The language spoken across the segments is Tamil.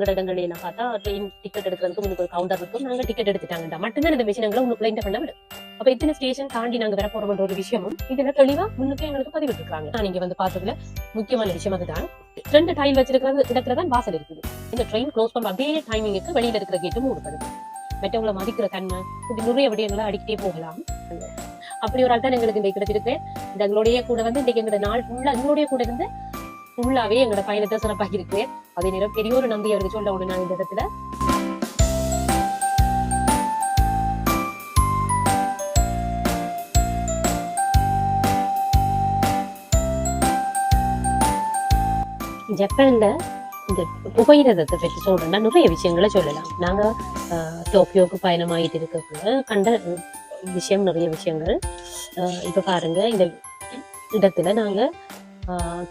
இடங்கள்ல எல்லாம் பார்த்தா ட்ரெயின் டிக்கெட் எடுக்கிறதுக்கு உங்களுக்கு ஒரு கவுண்டர் இருக்கும். நாங்க டிக்கெட் எடுத்துட்டாங்கடா மட்டும்தான் இந்த மிஷின் எங்களை உங்களுக்குள்ள இந்த பண்ண விடும். அப்ப இத்தனை ஸ்டேஷன் தாண்டி நாங்க வர போறோம்ன்ற ஒரு விஷயமும் இதுல தெளிவா முன்னுக்கு எங்களுக்கு பதிவிட்டு இருக்காங்க. நான் இங்க வந்து பார்த்ததுல முக்கியமான விஷயம் அதுதான். 2 டைல் வச்சிருக்கிற இடத்துலதான் வாசல் இருக்குது. இந்த ட்ரெயின் க்ளோஸ் பண்ற அதே டைமிங்க்கு வெளியில இருக்கிற கேட்டும் மூடப்படுது. மற்றவங்களை மதிக்கிற தன்மை இப்படி நிறைய விடயங்களை அடிக்கிட்டே போகலாம். அப்படி ஒரு ஆள் தான் எங்களுக்கு இந்த கிடைச்சிருக்கு. எங்களுடைய கூட வந்து இன்னைக்கு எங்களோட நாள் ஃபுல்லா எங்களுடைய கூட இருந்து ஃபுல்லாவே எங்களோட பயணத்தை சிறப்பாக இருக்கு. அதே நேரம் பெரிய ஒரு நம்பி அவருக்கு சொல்ல ஒண்ணு நான் இந்த இடத்துல ஜப்பான்ல இந்த புகையிரதத்தை பற்றி சொல்றேன்னா நிறைய விஷயங்களை சொல்லலாம். நாங்க டோக்கியோக்கு பயணமாயிட்டு இருக்கக்குள்ள கண்ட விஷயம் நிறைய விஷயங்கள். இப்ப பாருங்க, இந்த இடத்துல நாங்க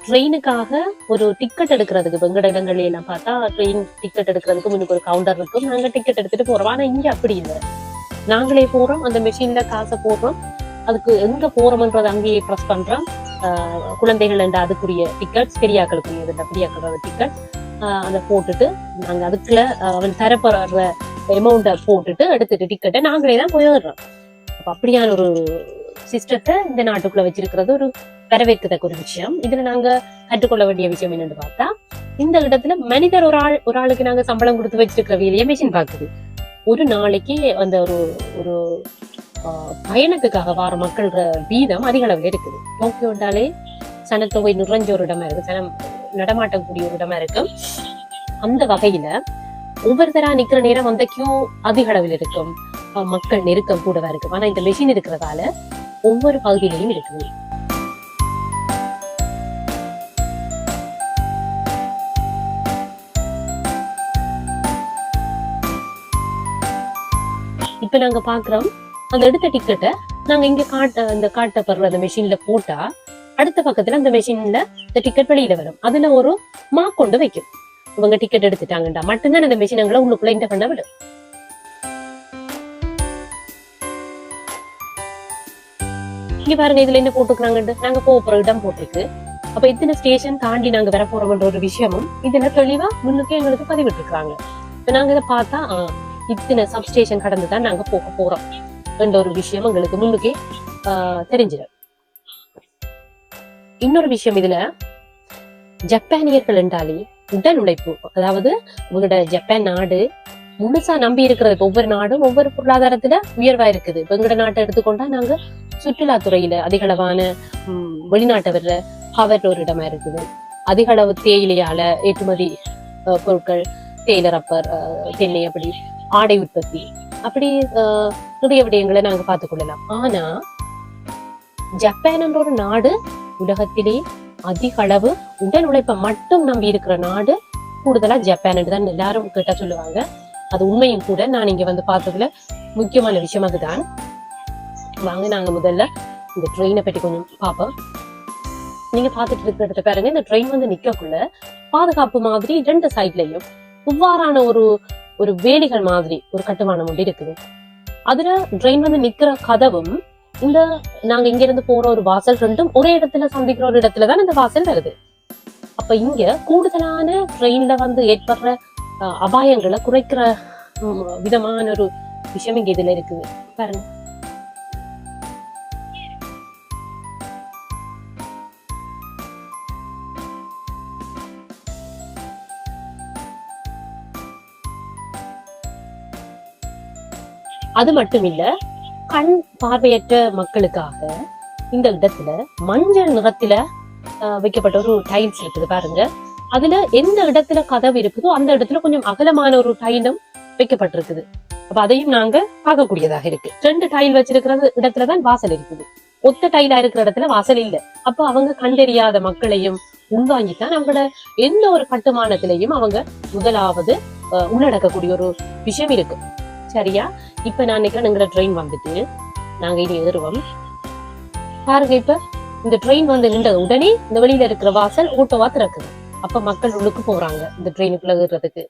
ட்ரெயினுக்காக ஒரு டிக்கெட் எடுக்கிறதுக்கு வெங்கட இடங்கள்ல எல்லாம் பார்த்தா ட்ரெயின் டிக்கெட் எடுக்கிறதுக்கு முன்னுக்கு ஒரு கவுண்டர் இருக்கும். நாங்க டிக்கெட் எடுத்துட்டு போறோம். ஆனா இங்க அப்படி இல்லை. நாங்களே போறோம், அந்த மெஷின்ல காசை போடுறோம், அதுக்கு எங்க போறோம்ன்றது அங்கேயே ப்ரெஸ் பண்றோம். குழந்தைகள் என்ற அதுக்குரிய டிக்கெட்ஸ், பெரியாக்களுக்குரிய பெரியாக்களோட டிக்கெட் அதை போட்டுட்டு நாங்க அதுக்குள்ள அவன் தரப்படுற அமௌண்ட்டை போட்டுட்டு எடுத்துட்டு டிக்கெட்டை நாங்களே தான் போயிடுறோம். அப்ப அப்படியான ஒரு சிஸ்டத்தை இந்த நாட்டுக்குள்ள வச்சிருக்கிறது ஒரு வரவேற்கத்தக்க ஒரு விஷயம். இதுல நாங்க கற்றுக்கொள்ள வேண்டிய விஷயம் என்னன்னு பார்த்தா, இந்த இடத்துல மனிதர் ஒரு ஆளுக்கு நாங்க சம்பளம் கொடுத்து வச்சிருக்கிற வேலையை மெஷின் பாக்குது. ஒரு நாளைக்கு அந்த ஒரு பயணத்துக்காக வார மக்கள் வீதம் அதிக அளவில் இருக்குது. டோக்கியோண்டாலே சனத்தொகை நிறைஞ்ச ஒரு இடமா இருக்கு, சனம் நடமாட்டம் கூடிய ஒரு இடமா இருக்கு. அந்த வகையில ஒவ்வொருத்தரா நிக்கிற நேரம் அந்த கியூ அதிக அளவில் இருக்கும், மக்கள் நெருக்கம் கூடவா இருக்கும். ஆனா இந்த மெஷின் இருக்கிறதால ஒவ்வொரு பகுதியிலையும் இருக்குது. இப்ப நாங்க பாக்குறோம், அந்த எடுத்த டிக்கெட்டை நாங்க இங்க காட்டப்படுற அந்த மெஷின்ல போட்டா அடுத்த பக்கத்துல அந்த மெஷின்ல இந்த டிக்கெட் வெளியில வரும். அதுல ஒரு மார்க் கொண்டு வைக்கும். இவங்க டிக்கெட் எடுத்துட்டாங்கடா மட்டும்தான் அந்த மெஷின் எங்களை உள்ளுக்குள்ள இந்த பண்ண விடும். இங்க பாருங்க, இதுல என்ன போட்டுக்கிறாங்க, நாங்க போற இடம் போட்டிருக்கு. அப்ப இத்தனை ஸ்டேஷன் தாண்டி நாங்க வர போறோம்ன்ற ஒரு விஷயமும் இதுல தெளிவா முன்னுக்கு எங்களுக்கு பதிவிட்டு இருக்காங்க. இப்ப நாங்க இதை பார்த்தா இத்தனை சப்ஸ்டேஷன் கடந்துதான் நாங்க போக போறோம் என்ற ஒரு விஷயம் எங்களுக்கு முன்னுக்கே தெரிஞ்சிடும். இன்னொரு விஷயம், இதுல ஜப்பானியர்கள் என்றாலே உடல் உழைப்பு, அதாவது உங்களோட ஜப்பான் நாடு முழுசா நம்பி இருக்கிறது. ஒவ்வொரு நாடும் ஒவ்வொரு பொருளாதாரத்துல உயர்வா இருக்குது. எங்களோட நாட்டை எடுத்துக்கொண்டா நாங்க சுற்றுலாத்துறையில அதிக அளவான வெளிநாட்டை வர்ற ஹவர் ஒரு இடமா இருக்குது. அதிக அளவு தேயிலையால ஏற்றுமதி பொருட்கள், தேயிலை, ரப்பர், தென்னை, அப்படி ஆடை உற்பத்தி, அப்படி நிறைய விடயங்களை நாங்க பார்த்துக் கொள்ளலாம். ஆனா ஜப்பான் என்ற ஒரு நாடு உலகத்திலே அதிக அளவு உடல் உழைப்பை மட்டும் நம்பி இருக்கிற நாடு கூடுதலா ஜப்பான் தான் எல்லாரும் கேட்டா சொல்லுவாங்க. அது உண்மையும் கூட. நான் இங்க வந்து பார்த்ததுல முக்கியமான விஷயம் அதுதான். வாங்க நாங்க முதல்ல இந்த ட்ரெயினை பற்றி கொஞ்சம் பார்ப்போம். நீங்க பார்த்துட்டு இருக்கிறத பாருங்க, இந்த ட்ரெயின் வந்து நிக்கக்குள்ள பாதுகாப்பு மாதிரி 2 சைட்லயும் இவ்வாறான ஒரு வேலிகள் மாதிரி ஒரு கட்டுமானம் ஒன்று இருக்குது. அதுல ட்ரெயின் வந்து நிக்கிற கதவும் இந்த நாங்க இங்க இருந்து போற ஒரு வாசல் ரெண்டும் ஒரே இடத்துல சந்திக்கிற ஒரு இடத்துலதான் இந்த வாசல் வருது. அப்ப இங்க கூடுதலான ட்ரெயின்ல வந்து ஏற்படுற அபாயங்களை குறைக்கிற விதமான ஒரு விஷயம் இங்க இதுல இருக்குது பாருங்க. அது மட்டும் இல்ல, கண் பார்வையற்ற மக்களுக்காக இந்த இடத்துல மஞ்சள் நிறத்துல வைக்கப்பட்ட ஒரு டைல்ஸ் இருக்குது பாருங்க. அதுல எந்த இடத்துல கதவு இருக்குதோ அந்த இடத்துல கொஞ்சம் அகலமான ஒரு டைலும் வைக்கப்பட்டிருக்குது. அப்ப அதையும் நாங்க பார்க்கக்கூடியதாக இருக்கு. 2 டைல் வச்சிருக்கிற இடத்துலதான் வாசல் இருக்குது. ஒத்த டைலா இருக்கிற இடத்துல வாசல் இல்லை. அப்ப அவங்க கண்டறியாத மக்களையும் உள்வாங்கித்தான் அவங்களோட எந்த ஒரு கட்டுமானத்திலையும் அவங்க முதலாவது உள்ளடக்கக்கூடிய ஒரு விஷயம் இருக்கு. சரியா? இப்ப நான் நினைக்கிறேன் ட்ரெயின் வந்துட்டு நாங்க இனி ஏறுவோம். பாருங்க, இப்ப இந்த ட்ரெயின் வந்து நின்றது உடனே இந்த வெளியில இருக்கிற வாசல் ஓட்டோவா திறக்குது. அப்ப மக்கள் உள்ளுக்கு போறாங்க இந்த ட்ரெயினுக்குள்ள ஏறுறதுக்கு.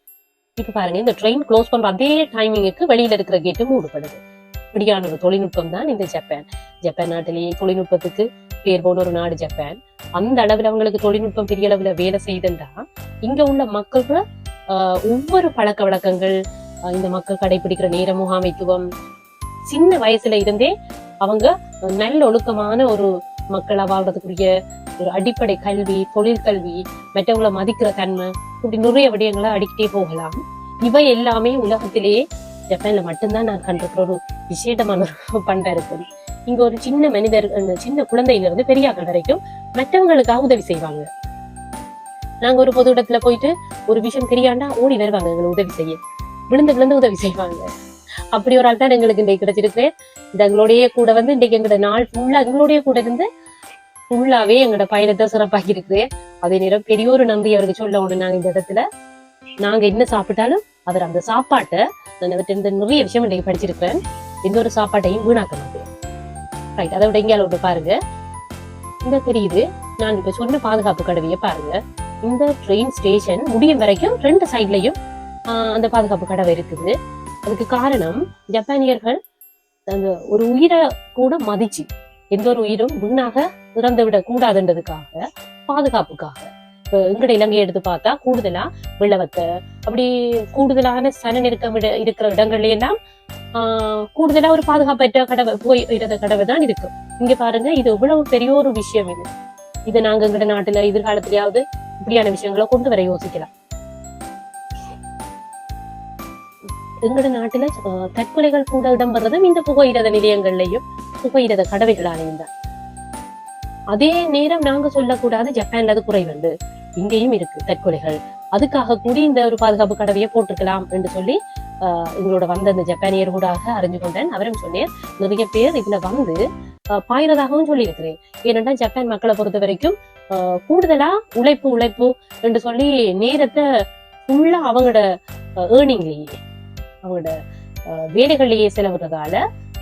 இப்ப பாருங்க, இந்த ட்ரெயின் க்ளோஸ் பண்ற அதே டைமிங்க்கு வெளியில இருக்கிற கேட்டு மூடப்படுது. இப்படியான ஒரு தொழில்நுட்பம் தான் இந்த ஜப்பான் நாட்டிலேயே தொழில்நுட்பத்துக்கு பேர் போன ஒரு நாடு ஜப்பான். அந்த அளவுல அவங்களுக்கு தொழில்நுட்பம் பெரிய அளவுல வேலை செய்துண்டா இங்க உள்ள மக்கள் ஒவ்வொரு பழக்க வழக்கங்கள், இந்த மக்கள் கடைபிடிக்கிற நேர முகாமைத்துவம், சின்ன வயசுல இருந்தே அவங்க நல்ல ஒழுக்கமான ஒரு மக்களா வாழ்றதுக்குரிய ஒரு அடிப்படை கல்வி, தொழில் கல்வி, மற்றவங்களை மதிக்கிற தன்மை, இப்படி நிறைய விடயங்களை அடிக்கிட்டே போகலாம். இவை எல்லாமே உலகத்திலேயே ஜப்பான்ல மட்டும்தான் நான் கண்டிருக்கிற ஒரு விசேடமான ஒரு பண்பா இருக்கும். இங்க ஒரு சின்ன மனிதர், அந்த சின்ன குழந்தையில இருந்து பெரியாக்கள் வரைக்கும் மற்றவங்களுக்காக உதவி செய்வாங்க. நாங்க ஒரு பொது இடத்துல போயிட்டு ஒரு விஷயம் தெரியாண்டா ஓடி வருவாங்க எங்களை உதவி செய்ய, விழுந்து விழுந்து உதவி செய்வாங்க. அப்படி ஒரு ஆள் தான் எங்களுக்கு இன்றைக்கு கிடைச்சிருக்கு. இந்த எங்களோடைய கூட வந்து இன்றைக்கு எங்களோட நாள் ஃபுல்லா எங்களோடைய கூட இருந்து ஃபுல்லாவே எங்களோட பயணத்தை சிறப்பாக்கி இருக்கு. அதே நேரம் பெரிய ஒரு நன்றி அவருக்கு சொல்ல ஒண்ணு. நாங்க இந்த இடத்துல நாங்க என்ன சாப்பிட்டாலும் அவர் அந்த சாப்பாட்டை, நான் அவர்கிட்ட நிறைய விஷயம் இன்றைக்கு படிச்சிருக்கிறேன், எந்த ஒரு சாப்பாட்டையும் வீணாக்க மாட்டேன். ரைட், அதை விட எங்கேயால ஒன்று பாருங்க, இந்த தெரியுது நான் இப்ப சொன்ன பாதுகாப்பு கடவையை பாருங்க. இந்த ட்ரெயின் ஸ்டேஷன் முடியும் வரைக்கும் 2 சைட்லயும் அந்த பாதுகாப்பு கடவை இருக்குது. அதுக்கு காரணம் ஜப்பானியர்கள் அந்த ஒரு உயிரை கூட மதிச்சு, எந்த ஒரு உயிரும் வீணாக இறந்து விட கூடாதுன்றதுக்காக, பாதுகாப்புக்காக. இப்ப எங்கட இலங்கையை எடுத்து பார்த்தா கூடுதலா வெள்ளவத்தை, அப்படி கூடுதலான சன நெருக்கம் இருக்கிற இடங்கள்ல எல்லாம் கூடுதலா ஒரு பாதுகாப்பற்ற கடவை, போயிடுற கடவை தான் இருக்கு. இங்க பாருங்க, இது எவ்வளவு பெரிய ஒரு விஷயம். இதை நாங்க எங்கட நாட்டுல எதிர்காலத்திலேயாவது இப்படியான விஷயங்களை கொண்டு வர யோசிக்கலாம். எங்கட நாட்டுல தற்கொலைகள் கூட இடம்பெறதும் இந்த புகையிரத நிலையங்கள்லயும் புகையிரத கடவைகளாலையும் தான். அதே நேரம் நாங்க சொல்லக்கூடாது ஜப்பான்ல அது குறைவுண்டு, இங்கேயும் இருக்கு தற்கொலைகள். அதுக்காக கூடி இந்த ஒரு பாதுகாப்பு கடவையை போட்டிருக்கலாம் என்று சொல்லி எங்களோட வந்த அந்த ஜப்பானியர் கூடாக அறிஞ்சு கொண்டேன். அவரும் சொன்னேன், நிறைய பேர் இதுல வந்து பாயிரதாகவும் சொல்லி இருக்கிறேன். ஏனென்றா ஜப்பான் மக்களை பொறுத்த வரைக்கும் கூடுதலா உழைப்பு என்று சொல்லி நேரத்தை ஃபுல்லா அவங்களோட ஏர்னிங்லேயே, அவங்களோட வேலைகள்லேயே செலவுறதால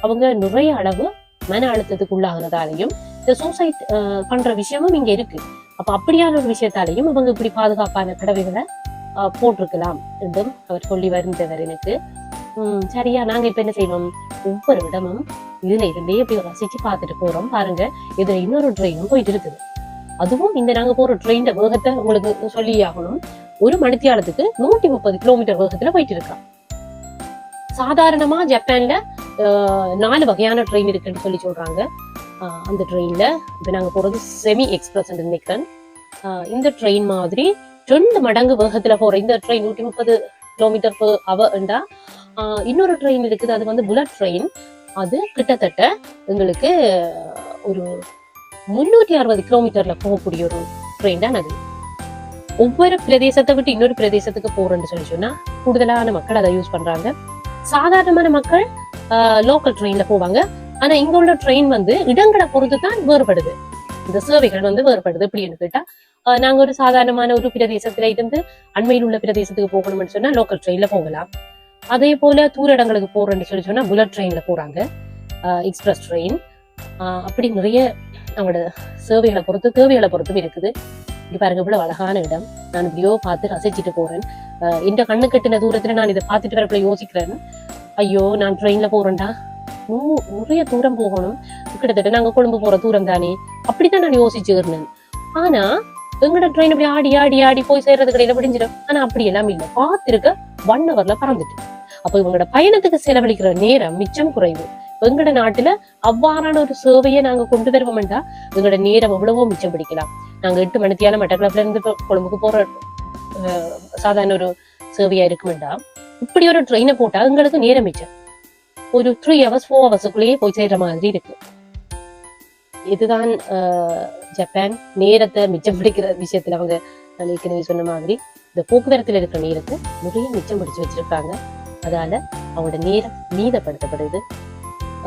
அவங்க நிறைய அளவு மன அழுத்தத்துக்கு உள்ளாகிறதாலையும் இந்த சூசைட் பண்ற விஷயமும் இங்க இருக்கு. அப்ப அப்படியான ஒரு விஷயத்தாலையும் அவங்க இப்படி பாதுகாப்பான கடவைகளை போட்டிருக்கலாம் என்றும் அவர் சொல்லி வருந்தவர் எனக்கு. சரியா, நாங்க இப்ப என்ன செய்வோம், ஒவ்வொரு இடமும் இதுல இருந்தே இப்படி ரசிச்சு பார்த்துட்டு போறோம். பாருங்க, இதுல இன்னொரு ட்ரெயினும் போயிட்டு இருக்குது. அதுவும் இந்த நாங்க போற ட்ரெயின் வேகத்தை உங்களுக்கு சொல்லி ஆகணும். ஒரு மணித்தியாலத்துக்கு 130 கிலோமீட்டர் வேகத்துல போயிட்டு இருக்கான். சாதாரணமா ஜப்பான்ல 4 வகையான ட்ரெயின் இருக்குன்னு சொல்லி சொல்றாங்க. அந்த ட்ரெயின்ல இப்ப நாங்க போறது செமி எக்ஸ்பிரஸ் நினைக்கிறேன். இந்த ட்ரெயின் மாதிரி 2 மடங்கு வேகத்துல போற இந்த ட்ரெயின் 130 கிலோமீட்டர் per hour. இன்னொரு ட்ரெயின் இருக்குது, அது வந்து புல்லட் ட்ரெயின். அது கிட்டத்தட்ட எங்களுக்கு ஒரு 360 கிலோமீட்டர்ல போகக்கூடிய ஒரு ட்ரெயின் தான் அது. ஒவ்வொரு பிரதேசத்தை விட்டு இன்னொரு பிரதேசத்துக்கு போறேன்னு சொல்லி சொன்னா கூடுதலான மக்கள் அதை யூஸ் பண்றாங்க. சாதாரணமான மக்கள் லோக்கல் ட்ரெயின்ல போவாங்க. ஆனா இங்க உள்ள ட்ரெயின் வந்து இடங்களை பொறுத்து தான் வேறுபடுது. இந்த சேவைகள் வந்து வேறுபடுது. எப்படின்னு கேட்டா, நாங்க ஒரு சாதாரணமான ஒரு பிரதேசத்துல இருந்து அண்மையில் உள்ள பிரதேசத்துக்கு போகணும்னு சொன்னா லோக்கல் ட்ரெயின்ல போகலாம். அதே போல தூர இடங்களுக்கு போறேன்னு சொல்லி சொன்னா புல்லட் ட்ரெயின்ல போறாங்க, எக்ஸ்பிரஸ் ட்ரெயின். அப்படி நிறைய அவங்களோட சேவைகளை பொறுத்து தேவைகளை பொறுத்தும் இருக்குது. இங்க பாருங்க, இவ்வளவு அழகான இடம். நான் இப்படியோ பார்த்து ரசிச்சுட்டு போறேன். இந்த கண்ணு கட்டின தூரத்துல நான் இதை பார்த்துட்டு வரப்ப யோசிக்கிறேன், ஐயோ நான் ட்ரெயின்ல போறேன்டா, நிறைய தூரம் போகணும், கிட்டத்தட்ட நாங்க கொழும்பு போற தூரம் தானே, அப்படித்தான் நான் யோசிச்சுக்கிறேன். ஆனா எங்கட ட்ரெயின் அப்படி ஆடி ஆடி ஆடி போய் சேர்றது கடையில விடிஞ்சிடும். ஆனா அப்படி எல்லாம் இல்லை, பார்த்திருக்க 1 hourல பறந்துட்டு. அப்ப இவங்களோட பயணத்துக்கு செலவழிக்கிற நேரம் மிச்சம் குறைவு. எங்கட நாட்டுல அவ்வாறான ஒரு சேவையை நாங்க கொண்டு வருவோம்டா எங்களோட நேரம் எவ்வளவோ மிச்சம் பிடிக்கலாம். நாங்க 8 மணித்தியால மட்டக்களப்புல இருந்து கொழும்புக்கு போற சாதாரண ஒரு சேவையா இருக்குமெண்டா, இப்படி ஒரு ட்ரெயினை போட்டா எங்களுக்கு நேரம் மிச்சம். ஒரு 3 hours 4 hours போய் சேர்ற மாதிரி இருக்கு. இதுதான் ஜப்பான் நேரத்தை மிச்சம் பிடிக்கிற விஷயத்துல அவங்க நான் ஏற்கனவே சொன்ன மாதிரி இந்த போக்குவரத்துல இருக்கிற நேரத்தை நிறைய மிச்சம் பிடிச்சு வச்சிருக்காங்க. அதால அவங்களோட நேரம் மீதப்படுத்தப்படுது.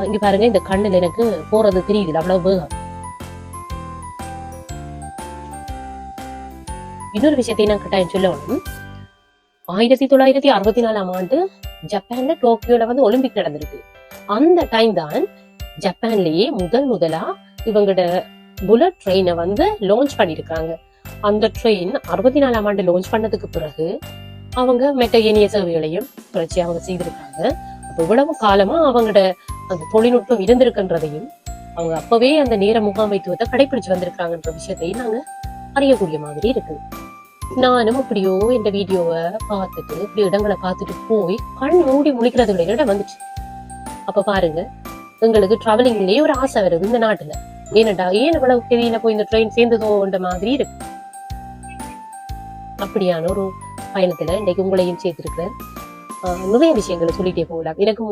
இங்க பாருங்க, இந்த கண்ணுல எனக்கு போறது தெரியுது அவ்வளவு வேகம். இன்னொரு விஷயத்தை நான் கட்டாயம் சொல்லணும். 1964ஆம் ஆண்டு ஜப்பான்ல டோக்கியோல வந்து ஒலிம்பிக் நடந்திருக்கு. அந்த டைம் தான் ஜப்பான்லயே முதலா இவங்களோட புல்லட் ட்ரெயினை வந்து லான்ச் பண்ணிருக்காங்க. அந்த ட்ரெயின் 64ஆம் ஆண்டு லான்ச் பண்ணதுக்கு பிறகு அவங்க மெட்ட ஏனைய சேவைகளையும் தொடர்ச்சி அவங்க செய்திருக்காங்க. அப்ப இவ்வளவு காலமா அவங்களோட அந்த தொழில்நுட்பம் இருந்திருக்குன்றதையும் அவங்க அப்பவே அந்த நேர முகாமைத்துவத்தை கடைபிடிச்சு வந்திருக்காங்கன்ற விஷயத்தையும் நாங்க அறியக்கூடிய மாதிரி இருக்கு. நானும் அப்படியோ இந்த வீடியோவை பார்த்துட்டு இப்படி இடங்களை பார்த்துட்டு போய் கண் மூடி முழிக்கிறதுல இடம் வந்துச்சு. அப்ப பாருங்க, எங்களுக்கு டிராவலிங்லயே ஒரு ஆசை வருது இந்த நாட்டுல. ஏனடா ஏன் இவ்வளவு தெரியல போய் இந்த ட்ரெயின் சேர்ந்ததோன்ற மாதிரி இருக்கு. அப்படியான ஒரு பயணத்துல இன்னைக்கு உங்களையும் சேர்த்திருக்கிறேன். நிறைய விஷயங்களை சொல்லிட்டே போகலாம். எனக்கு